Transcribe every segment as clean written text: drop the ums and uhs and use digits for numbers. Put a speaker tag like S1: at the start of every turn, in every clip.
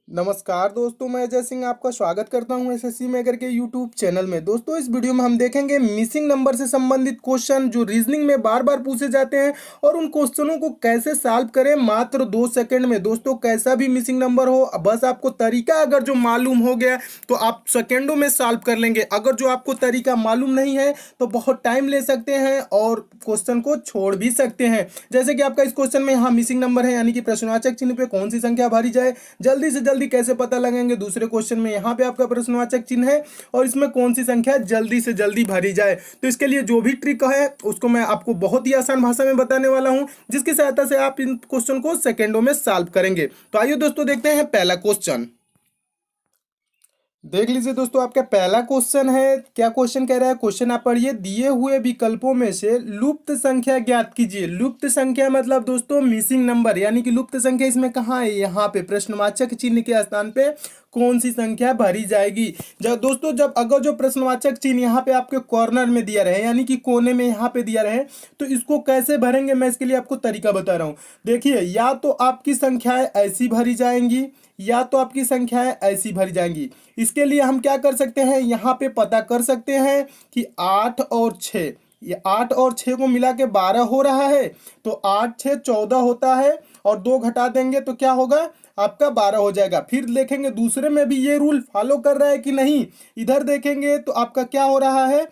S1: नमस्कार दोस्तों, मैं अजय सिंह आपका स्वागत करता हूं एसएससी मेकर के यूट्यूब चैनल में। दोस्तों, इस वीडियो में हम देखेंगे मिसिंग नंबर से संबंधित क्वेश्चन जो रीजनिंग में बार बार पूछे जाते हैं और उन क्वेश्चनों को कैसे सॉल्व करें मात्र 2 सेकंड में। दोस्तों, कैसा भी मिसिंग नंबर हो, बस आपको तरीका अगर जो मालूम हो गया तो आप सेकेंडों में सॉल्व कर लेंगे। अगर जो आपको तरीका मालूम नहीं है तो बहुत टाइम ले सकते हैं और क्वेश्चन को छोड़ भी सकते हैं। जैसे कि आपका इस क्वेश्चन में यहाँ मिसिंग नंबर है, यानी कि प्रश्नवाचक चिन्ह पे कौन सी संख्या भरी जाए, जल्दी से जल्दी कैसे पता लगाएंगे। दूसरे क्वेश्चन में यहाँ पे आपका प्रश्नवाचक चिन्ह है और इसमें कौन सी संख्या जल्दी से जल्दी भरी जाए। तो इसके लिए जो भी ट्रिक है उसको मैं आपको बहुत ही आसान भाषा में बताने वाला हूं, जिसकी सहायता से आप इन क्वेश्चन को सेकेंडों में सॉल्व करेंगे। तो आइए दोस्तों, देखते हैं पहला क्वेश्चन। देख लीजिए दोस्तों, आपका पहला क्वेश्चन है। क्या क्वेश्चन कह रहा है? क्वेश्चन आप पढ़िए। दिए हुए विकल्पों में से लुप्त संख्या ज्ञात कीजिए। लुप्त संख्या मतलब दोस्तों मिसिंग नंबर, यानी कि लुप्त संख्या इसमें कहाँ है? यहाँ पे प्रश्नवाचक चिन्ह के स्थान पे कौन सी संख्या भरी जाएगी। जब दोस्तों, जब अगर जो प्रश्नवाचक चिन्ह यहाँ पे आपके कॉर्नर में दिया रहे, यानी कि कोने में यहाँ पे दिया रहे, तो इसको कैसे भरेंगे मैं इसके लिए आपको तरीका बता रहा हूँ। देखिए, या तो आपकी संख्याएं ऐसी भरी जाएंगी या तो आपकी संख्याएं ऐसी भरी जाएंगी। इसके लिए हम क्या कर सकते हैं, यहाँ पे पता कर सकते हैं कि 8 और 6, ये 8 और 6 को मिला के 12 हो रहा है। तो 8 6 14 होता है और 2 घटा देंगे तो क्या होगा? आपका 12 हो जाएगा। फिर देखेंगे दूसरे में भी ये रूल फॉलो कर रहा है कि नहीं। इधर देखेंगे तो आपका क्या हो रहा है,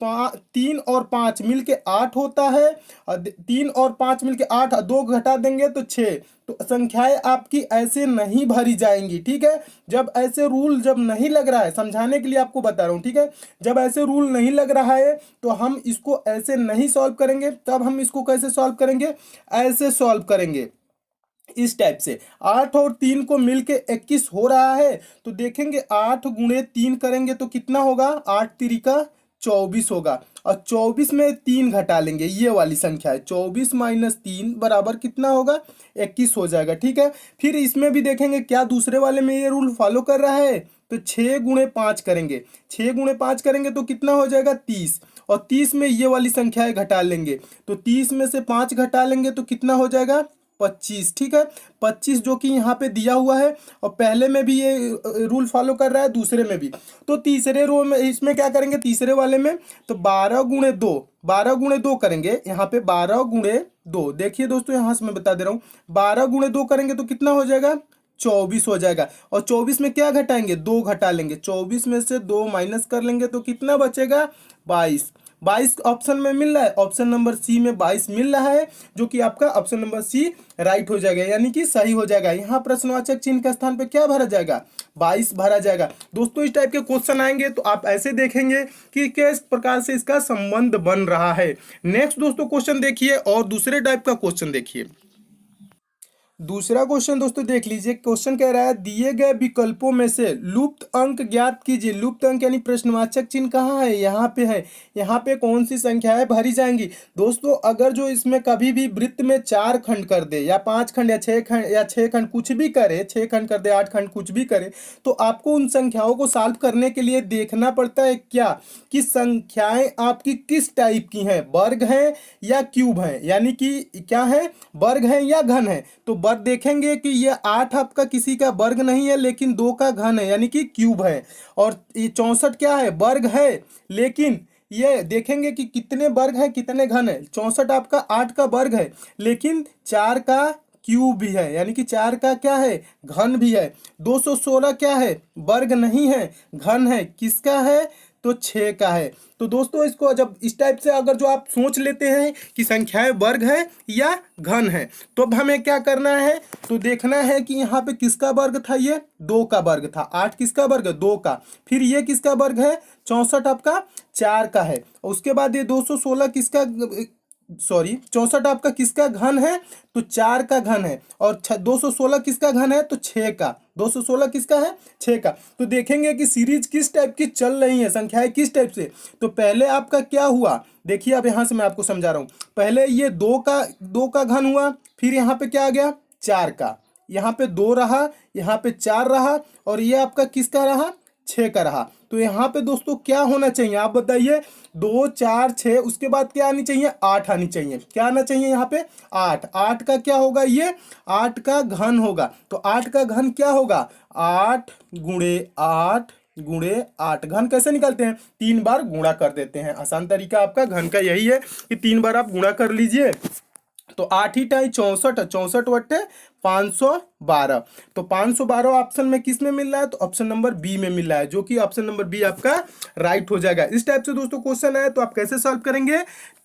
S1: 3 और 5 मिलके 8 होता है। 3 और 5 मिलके 8, 2 घटा देंगे तो 6। तो संख्याएं आपकी ऐसे नहीं भरी जाएंगी, ठीक है। जब ऐसे रूल जब नहीं लग रहा है, समझाने के लिए आपको बता रहा हूं, ठीक है। जब ऐसे रूल नहीं लग रहा है तो हम इसको ऐसे नहीं सॉल्व करेंगे। तब हम इसको कैसे सॉल्व करेंगे? ऐसे सॉल्व करेंगे, इस टाइप से। 8 और 3 को मिलके 21 हो रहा है। तो देखेंगे 8 गुणे 3 करेंगे तो कितना होगा? 8 तिरिका 24 होगा और 24 में 3 घटा लेंगे, ये वाली संख्या है। 24 माइनस 3 बराबर कितना होगा? 21 हो जाएगा, ठीक है। फिर इसमें भी देखेंगे क्या दूसरे वाले में ये रूल फॉलो कर रहा है। तो 6 गुणे 5 करेंगे, 6 गुणे 5 करेंगे तो कितना हो जाएगा? 30। और 30 में ये वाली संख्याएं घटा लेंगे, तो 30 में से 5 घटा लेंगे तो कितना हो जाएगा? 25, ठीक है। 25 जो कि यहाँ पे दिया हुआ है और पहले में भी ये रूल फॉलो कर रहा है, दूसरे में भी। तो तीसरे रो में इसमें क्या करेंगे, तीसरे वाले में तो 12 गुणे 2, 12 गुणे 2 करेंगे। यहाँ पे 12 गुणे 2, देखिए दोस्तों यहाँ से मैं बता दे रहा हूँ, 12 गुणे 2 करेंगे तो कितना हो जाएगा? 24 हो जाएगा। और 24 में क्या घटाएंगे? 2 घटा लेंगे। 24 में से 2 माइनस कर लेंगे तो कितना बचेगा? 22। 22 ऑप्शन में मिल रहा है, ऑप्शन नंबर सी में 22 मिल रहा है, जो कि आपका ऑप्शन नंबर सी राइट हो जाएगा, यानी कि सही हो जाएगा। यहाँ प्रश्नवाचक चिन्ह के स्थान पे क्या भरा जाएगा? 22 भरा जाएगा। दोस्तों, इस टाइप के क्वेश्चन आएंगे तो आप ऐसे देखेंगे कि किस प्रकार से इसका संबंध बन रहा है। नेक्स्ट दोस्तों क्वेश्चन देखिए और दूसरे टाइप का क्वेश्चन देखिए। दूसरा क्वेश्चन दोस्तों देख लीजिए। क्वेश्चन कह रहा है दिए गए विकल्पों में से लुप्त अंक ज्ञात कीजिए। लुप्त अंक यानी प्रश्नवाचक चिन्ह कहाँ है? यहाँ पे है। यहाँ पे कौन सी संख्याएं भरी जाएंगी? दोस्तों, अगर जो इसमें कभी भी वृत्त में 4 खंड कर दे या 5 खंड या 6 खंड या 6 खंड कुछ भी करे, 6 खंड कर दे, 8 खंड कुछ भी करे, तो आपको उन संख्याओं को सॉल्व करने के लिए देखना पड़ता है क्या कि संख्याएं आपकी किस टाइप की हैं, वर्ग हैं या क्यूब हैं, यानी कि क्या है, वर्ग है या घन है। तो वर्ग देखेंगे कि ये 8 आपका किसी का वर्ग नहीं है लेकिन 2 का घन है, यानी कि क्यूब है। और ये 64 क्या है? वर्ग है, लेकिन ये देखेंगे कि कितने वर्ग है कितने घन है। 64 आपका 8 का वर्ग है लेकिन 4 का क्यूब भी है, यानी कि 4 का क्या है? घन भी है। 216 क्या है? वर्ग नहीं है, घन है। किसका है? तो 6 का है। तो दोस्तों, इसको जब इस टाइप से अगर जो आप सोच लेते हैं कि संख्याएं वर्ग है या घन है, तो अब हमें क्या करना है, तो देखना है कि यहाँ पे किसका वर्ग था? ये 2 का वर्ग था। 8 किसका वर्ग? 2 का। फिर ये किसका वर्ग है? 64 आपका 4 का है। उसके बाद ये 216 किसका, सॉरी 64 आपका किसका घन है? तो 4 का घन है। और 216 किसका घन है? तो 6 का। 216 किसका है? 6 का। तो देखेंगे कि सीरीज किस टाइप की चल रही है, संख्याएं किस टाइप से। तो पहले आपका क्या हुआ, देखिए अब यहां से मैं आपको समझा रहा हूं। पहले ये 2 का घन हुआ, फिर यहाँ पे क्या आ गया? 4 का। यहाँ पे 2 रहा, यहाँ पे 4 रहा और ये आपका किसका रहा? 6 का रहा। तो यहाँ पे दोस्तों क्या होना चाहिए आप बताइए, 2 4 6, उसके बाद क्या आनी चाहिए, 8 आनी चाहिए। क्या आना चाहिए यहाँ पे, 8। 8 का क्या होगा, ये 8 का घन होगा। तो 8 का घन क्या होगा, 8 गुणे 8 गुणे 8। घन कैसे निकालते हैं, 3 बार गुणा कर देते हैं। आसान तरीका आपका घन का यही है कि 3 बार आप गुणा कर लीजिए। तो 8 ही टाई 64, 64 वट्टे 512। तो 512 ऑप्शन में किस में मिल रहा है, तो ऑप्शन नंबर बी में मिल रहा है, जो कि ऑप्शन नंबर बी आपका राइट हो जाएगा। इस टाइप से दोस्तों क्वेश्चन है, तो आप कैसे सॉल्व करेंगे,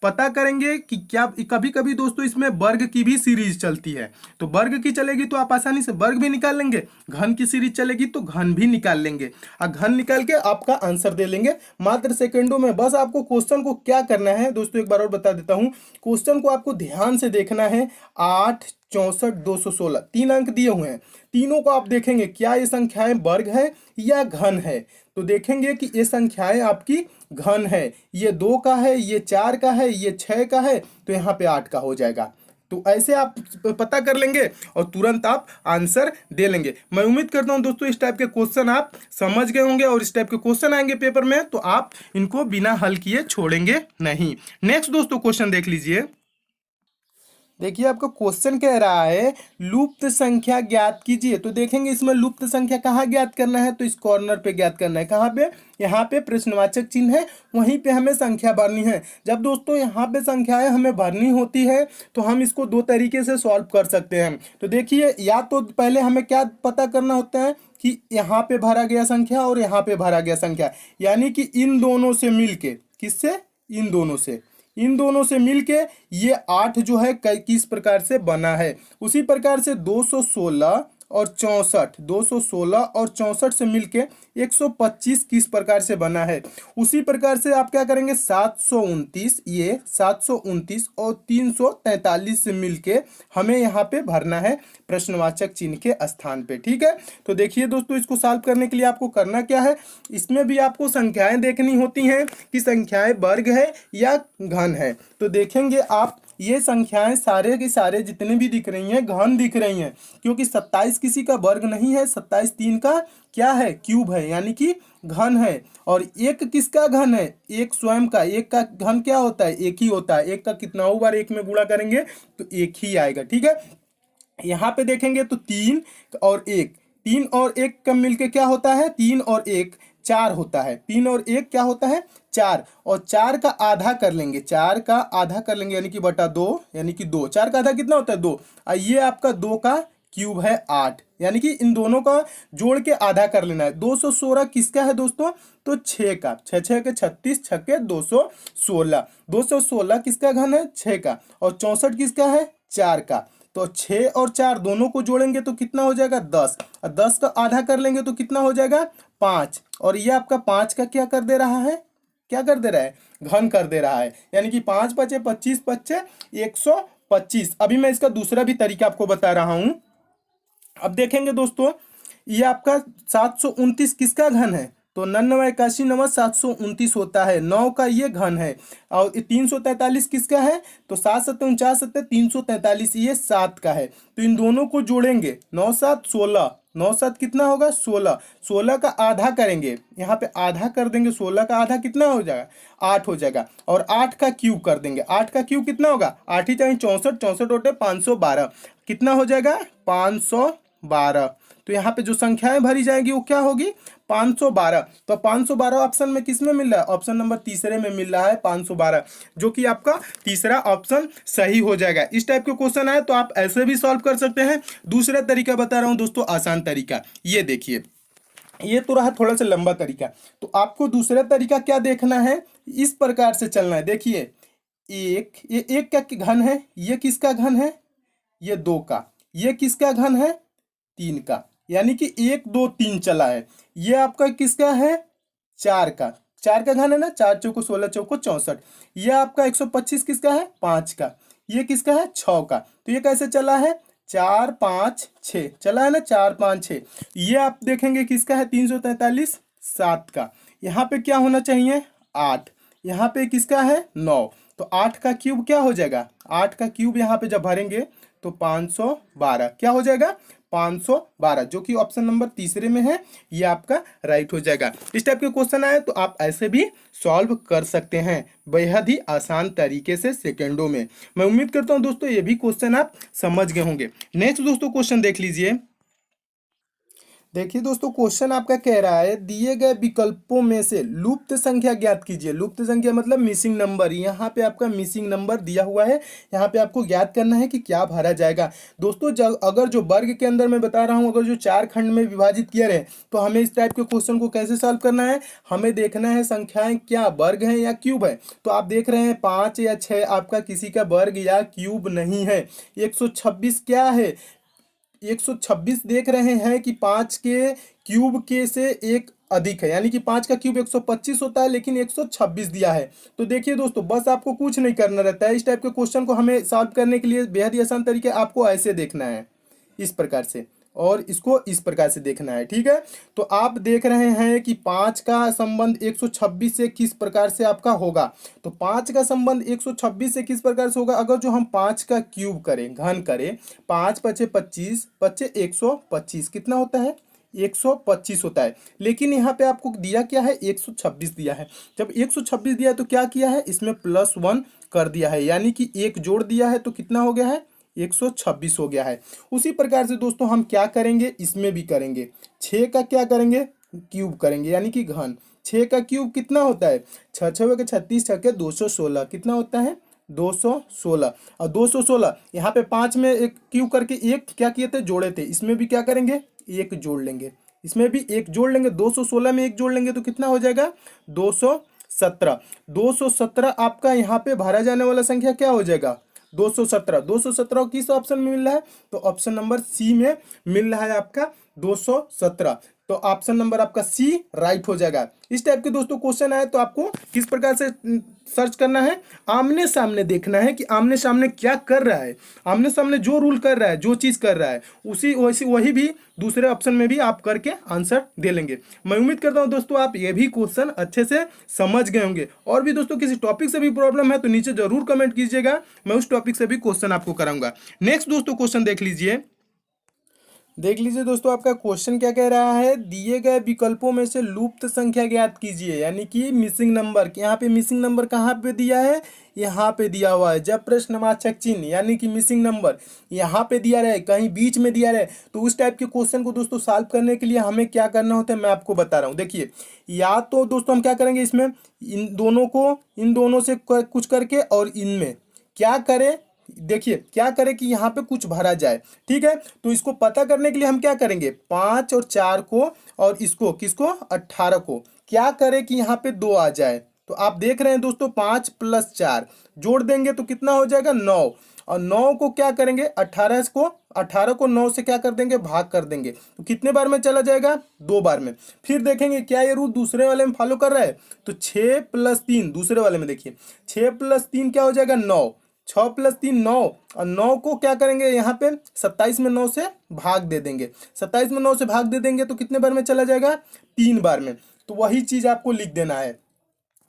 S1: पता करेंगे कि क्या कभी कभी दोस्तों इसमें वर्ग की भी सीरीज चलती है। तो वर्ग की चलेगी तो आप आसानी से वर्ग भी निकाल लेंगे, घन की सीरीज चलेगी तो घन भी निकाल लेंगे, और घन निकाल के आपका आंसर दे लेंगे मात्र सेकंडों में। बस आपको क्वेश्चन को क्या करना है दोस्तों, एक बार और बता देता हूं, क्वेश्चन को आपको ध्यान से देखना है। 8 64 216 3 अंक दिए हुए हैं, तीनों को आप देखेंगे क्या ये संख्याएं वर्ग है या घन है। तो देखेंगे कि ये संख्याएं आपकी घन है, ये 2 का है, ये 4 का है, ये 6 का है, तो यहाँ पे 8 का हो जाएगा। तो ऐसे आप पता कर लेंगे और तुरंत आप आंसर दे लेंगे। मैं उम्मीद करता हूं दोस्तों इस टाइप के क्वेश्चन आप समझ गए होंगे, और इस टाइप के क्वेश्चन आएंगे पेपर में तो आप इनको बिना हल किए छोड़ेंगे नहीं। नेक्स्ट दोस्तों क्वेश्चन देख लीजिए। देखिए आपका क्वेश्चन कह रहा है लुप्त संख्या ज्ञात कीजिए। तो देखेंगे इसमें लुप्त संख्या कहाँ ज्ञात करना है, तो इस कॉर्नर पे ज्ञात करना है। कहाँ पे, यहाँ पे प्रश्नवाचक चिन्ह है, वहीं पे हमें संख्या भरनी है। जब दोस्तों यहाँ पे संख्याएं हमें भरनी होती है तो हम इसको दो तरीके से सॉल्व कर सकते हैं। तो देखिए, या तो पहले हमें क्या पता करना होता है कि यहाँ पे भरा गया संख्या और यहाँ पे भरा गया संख्या, यानी कि इन दोनों से मिलके, किससे, इन दोनों से मिलके ये 8 जो है किस प्रकार से बना है। उसी प्रकार से 216 और 64, 216 और 64 से मिलके 125 किस प्रकार से बना है। उसी प्रकार से आप क्या करेंगे, 729, ये 729 और 343 से मिलके हमें यहाँ पे भरना है प्रश्नवाचक चिन्ह के स्थान पे। ठीक है, तो देखिए दोस्तों, इसको सॉल्व करने के लिए आपको करना क्या है, इसमें भी आपको संख्याएं देखनी होती हैं कि संख्याएं वर्ग है या घन है। तो देखेंगे आप, ये संख्याएं सारे के सारे जितने भी दिख रही हैं घन दिख रही हैं, क्योंकि 27 किसी का वर्ग नहीं है, 27 3 का क्या है, क्यूब है, यानी कि घन है। और एक किसका घन है, एक स्वयं का, एक का घन क्या होता है, एक ही होता है। एक का कितना बार एक में गुणा करेंगे तो एक ही आएगा। ठीक है, यहाँ पे देखेंगे तो 3 और 1, 3 और 1 का मिलके क्या होता है, 3 और 1 4 होता है, 3 और 1 क्या होता है, 4। और 4 का आधा कर लेंगे, 4 का आधा कर लेंगे यानी कि बटा 2, यानी कि 2। 4 का आधा कितना होता है, 2। और ये आपका 2 का क्यूब है 8, यानी कि इन दोनों का जोड़ के आधा कर लेना है। 216 किसका है दोस्तों, तो 6 का, 6 6 के 36, 6 के 216, 216 किसका घन है, 6 का। और 64 किसका है, 4 का। तो 6 और 4 दोनों को जोड़ेंगे तो कितना हो जाएगा, 10। और 10 का आधा कर लेंगे तो कितना हो जाएगा, 5। और ये आपका 5 का क्या कर दे रहा है, क्या कर दे रहा है, घन कर दे रहा है, यानी कि 5 5 25 25 125। अभी मैं इसका दूसरा भी तरीका आपको बता रहा हूं। अब देखेंगे दोस्तों, ये आपका 729 किसका घन है, तो 99 81 9 729 होता है, 9 का ये घन है। और 343 किसका है, तो 7 7 49 7 343, ये 7 का है। तो इन दोनों को जोड़ेंगे, 9 7 16, 9 7 कितना होगा, 16। 16 का आधा करेंगे, यहाँ पे आधा कर देंगे, 16 का आधा कितना हो जाएगा, 8 हो जाएगा। और 8 का क्यूब कर देंगे, 8 का क्यूब कितना होगा, 8 ही चाहे 64, 64 होते 512, कितना हो जाएगा, 512। तो यहाँ पे जो संख्याएं भरी जाएंगी वो क्या होगी, 512। तो 512 ऑप्शन में किस में मिल रहा है, ऑप्शन नंबर तीसरे में मिल रहा है 512, जो कि आपका तीसरा ऑप्शन सही हो जाएगा। इस टाइप के क्वेश्चन आए तो आप ऐसे भी सॉल्व कर सकते हैं। दूसरा तरीका बता रहा हूं दोस्तों, आसान तरीका। ये देखिए, ये तो रहा थोड़ा सा लंबा तरीका, तो आपको दूसरा तरीका क्या देखना है, इस प्रकार से चलना है। देखिए, ये एक का घन है, ये किसका घन है, ये 2 का, ये किसका घन है, 3 का, यानी कि 1 2 3 चला है। ये आपका किसका है, 4 का, 4 का घन है ना, 4 चौको 16 चौको 64। ये आपका 125 किसका है, 5 का। ये किसका है, 6 का। तो ये कैसे चला है, 4 5 6 चला है ना, 4 5 6। ये आप देखेंगे किसका है, 343 7 का। यहाँ पे क्या होना चाहिए, 8। यहाँ पे किसका है, 9। तो 8 का क्यूब क्या हो जाएगा, 8 का क्यूब यहाँ पे जब भरेंगे तो 512 क्या हो जाएगा, 512, जो कि ऑप्शन नंबर तीसरे में है, ये आपका राइट हो जाएगा। इस टाइप के क्वेश्चन आए तो आप ऐसे भी सॉल्व कर सकते हैं बेहद ही आसान तरीके से, सेकेंडों में। मैं उम्मीद करता हूं दोस्तों ये भी क्वेश्चन आप समझ गए होंगे। नेक्स्ट दोस्तों क्वेश्चन देख लीजिए। देखिए दोस्तों, क्वेश्चन आपका कह रहा है दिए गए विकल्पों में से लुप्त संख्या ज्ञात कीजिए। लुप्त संख्या मतलब मिसिंग नंबर। यहाँ पे आपका मिसिंग नंबर दिया हुआ है, यहाँ पे आपको ज्ञात करना है कि क्या भरा जाएगा। दोस्तों अगर जो वर्ग के अंदर मैं बता रहा हूँ, अगर जो 4 खंड में विभाजित किया रहे, तो हमें इस टाइप के क्वेश्चन को कैसे सॉल्व करना है, हमें देखना है संख्याएं क्या वर्ग है या क्यूब है। तो आप देख रहे हैं 5 या 6 आपका किसी का वर्ग या क्यूब नहीं है। 126 क्या है, 126 देख रहे हैं कि 5 के क्यूब के से एक अधिक है, यानी कि 5 का क्यूब 125 होता है, लेकिन 126 दिया है। तो देखिए दोस्तों, बस आपको कुछ नहीं करना रहता है। इस टाइप के क्वेश्चन को हमें सॉल्व करने के लिए बेहद ही आसान तरीके, आपको ऐसे देखना है, इस प्रकार से, और इसको इस प्रकार से देखना है। ठीक है, तो आप देख रहे हैं कि 5 का संबंध 126 से किस प्रकार से आपका होगा। तो 5 का संबंध 126 से किस प्रकार से होगा, अगर जो हम 5 का क्यूब करें, घन करें, 5 पचे 25, पचे 125, कितना होता है, 125 होता है। लेकिन यहाँ पे आपको दिया क्या है, 126 दिया है। जब 126 दिया है तो क्या किया है, इसमें +1 कर दिया है, यानी कि एक जोड़ दिया है, तो कितना हो गया है, 126 हो गया है। उसी प्रकार से दोस्तों हम क्या करेंगे, इसमें भी करेंगे। 6 का क्या करेंगे, क्यूब करेंगे, यानी कि घन। 6 का क्यूब कितना होता है, 6 6 के 36, 6 के 216, कितना होता है, 216। और 216 यहाँ पे 5 में एक क्यूब करके एक क्या किए थे, जोड़े थे। इसमें भी क्या करेंगे, एक जोड़ लेंगे, इसमें भी एक जोड़ लेंगे। 216 में एक जोड़ लेंगे तो कितना हो जाएगा, 217। 217 आपका यहाँ पे भरा जाने वाला संख्या क्या हो जाएगा, 217। 217 किस ऑप्शन में मिल रहा है, तो ऑप्शन नंबर सी में मिल रहा है आपका 217। तो ऑप्शन नंबर आपका सी राइट हो जाएगा। इस टाइप के दोस्तों क्वेश्चन आए तो आपको किस प्रकार से सर्च करना है, आमने सामने देखना है कि आमने सामने क्या कर रहा है, आमने सामने जो रूल कर रहा है, जो चीज कर रहा है, वही भी दूसरे ऑप्शन में भी आप करके आंसर दे लेंगे। मैं उम्मीद करता हूं दोस्तों आप ये भी क्वेश्चन अच्छे से समझ गए होंगे। और भी दोस्तों किसी टॉपिक से भी प्रॉब्लम है तो नीचे जरूर कमेंट कीजिएगा, मैं उस टॉपिक से भी क्वेश्चन आपको कराऊंगा। नेक्स्ट दोस्तों क्वेश्चन देख लीजिए। देख लीजिए दोस्तों, आपका क्वेश्चन क्या कह रहा है, दिए गए विकल्पों में से लुप्त संख्या ज्ञात कीजिए, यानी कि मिसिंग नंबर। यहाँ पे मिसिंग नंबर कहाँ पे दिया है, यहाँ पे दिया हुआ है। जब प्रश्नवाचक चिन्ह यानी कि मिसिंग नंबर यहाँ पे दिया रहे, कहीं बीच में दिया रहे, तो उस टाइप के क्वेश्चन को दोस्तों सॉल्व करने के लिए हमें क्या करना होता है, मैं आपको बता रहा हूँ। देखिए, या तो दोस्तों हम क्या करेंगे, इसमें इन दोनों से कुछ करके, और इनमें क्या करें, देखिए क्या करें कि यहाँ पे कुछ भरा जाए। ठीक है, तो इसको पता करने के लिए हम क्या करेंगे, 5 और 4 को, और इसको किसको, 18 को क्या करें कि यहाँ पे 2 आ जाए। तो आप देख रहे हैं दोस्तों, 5 + 4 जोड़ देंगे तो कितना हो जाएगा, 9। और 9 को क्या करेंगे, 18 को 9 से क्या कर देंगे, भाग कर देंगे, तो कितने बार में चला जाएगा, 2 बार में। फिर देखेंगे क्या ये रूल दूसरे वाले में फॉलो कर रहा है, तो 6 + 3 दूसरे वाले में देखिए, 6 + 3 क्या हो जाएगा, 9। 6 + 3 9, और 9 को क्या करेंगे, यहाँ पे 27 में 9 से भाग दे देंगे। 27 में 9 से भाग दे देंगे तो कितने बार में चला जाएगा, 3 बार में। तो वही चीज आपको लिख देना है।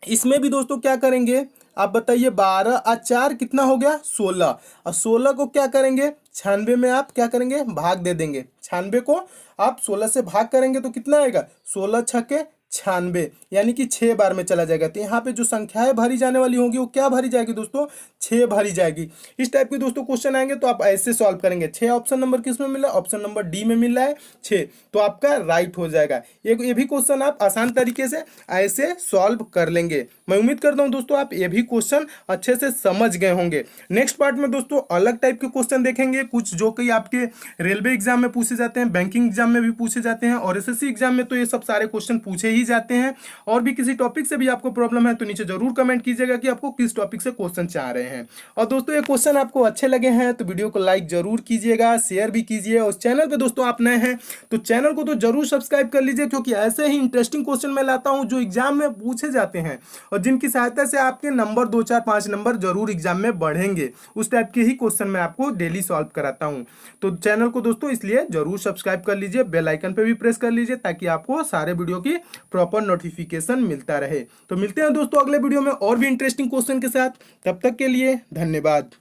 S1: इसमें भी दोस्तों क्या करेंगे, आप बताइए, 12 और 4 कितना हो गया, 16। और 16 को क्या करेंगे, 96 में आप क्या करेंगे, भाग दे देंगे। 96 को आप 16 से भाग करेंगे तो कितना आएगा, 16 छके 96, यानी कि 6 बार में चला जाएगा। तो यहाँ पे जो संख्याएं भरी जाने वाली होंगी वो क्या भरी जाएगी दोस्तों, 6 भरी जाएगी। इस टाइप के दोस्तों क्वेश्चन आएंगे तो आप ऐसे सॉल्व करेंगे। 6 ऑप्शन नंबर किस में मिल रहा है, ऑप्शन नंबर डी में मिल रहा है 6, तो आपका राइट हो जाएगा। ये भी क्वेश्चन आप आसान तरीके से ऐसे सॉल्व कर लेंगे। मैं उम्मीद करता हूँ दोस्तों आप ये भी क्वेश्चन अच्छे से समझ गए होंगे। नेक्स्ट पार्ट में दोस्तों अलग टाइप के क्वेश्चन देखेंगे, कुछ जो कि आपके रेलवे एग्जाम में पूछे जाते हैं, बैंकिंग एग्जाम में भी पूछे जाते हैं, और एसएससी एग्जाम में तो ये सब सारे क्वेश्चन पूछे ही जाते हैं। और भी किसी टॉपिक से भी आपको प्रॉब्लम है तो नीचे जरूर कमेंट कीजिएगा कि आपको किस टॉपिक से क्वेश्चन चाह रहे हैं। और दोस्तों ये क्वेश्चन आपको अच्छे लगे हैं तो वीडियो को लाइक जरूर कीजिएगा, शेयर भी कीजिए, और चैनल पे दोस्तों आप नए हैं तो चैनल को तो जरूर सब्सक्राइब कर लीजिए, क्योंकि ऐसे ही इंटरेस्टिंग क्वेश्चन मैं लाता हूं जो एग्जाम में पूछे जाते हैं और जिनकी सहायता से आपके नंबर 2 4 5 नंबर जरूर एग्जाम में बढ़ेंगे। उस टाइप के ही क्वेश्चन मैं आपको डेली सॉल्व कराता हूं। तो चैनल को दोस्तों इसलिए जरूर सब्सक्राइब कर लीजिए, बेल आइकन पे भी प्रेस कर लीजिए ताकि आपको सारे वीडियो की प्रॉपर नोटिफिकेशन मिलता रहे। तो मिलते हैं दोस्तों अगले वीडियो में और भी इंटरेस्टिंग क्वेश्चन के साथ, तब तक के लिए धन्यवाद।